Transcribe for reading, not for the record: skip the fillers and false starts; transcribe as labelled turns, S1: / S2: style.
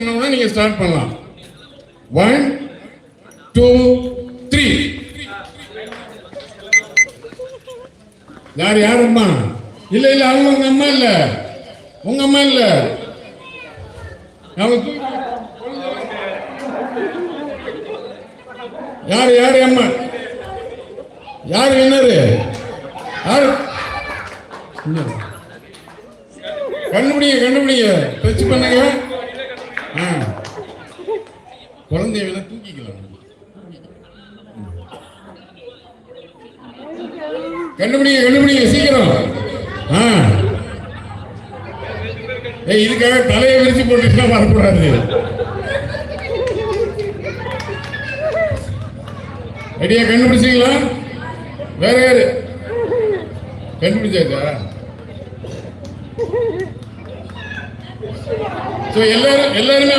S1: நீங்க ஸ்டார்ட் பண்ணலாம். 1 2 3. யார் யார் அம்மா? இல்ல இல்ல அவங்க உங்க அம்மா இல்ல, உங்க அம்மா இல்ல. யாரு யாரு அம்மா? யாரு என்னது? யாரு? கண்டுபிடிங்க கண்டுபிடிங்க, டச் பண்ணுங்க. குழந்தைகளை தூக்கிக்கலாம். கண்டுபிடிங்க கண்டுபிடிங்க சீக்கிரம். இதுக்காக தலையை விரிச்சு போட்டு வரக்கூடாது. ஐடியா கண்டுபிடிச்சீங்களா? வேற யாரு கண்டுபிடிச்சாச்சா? எல்லாருமே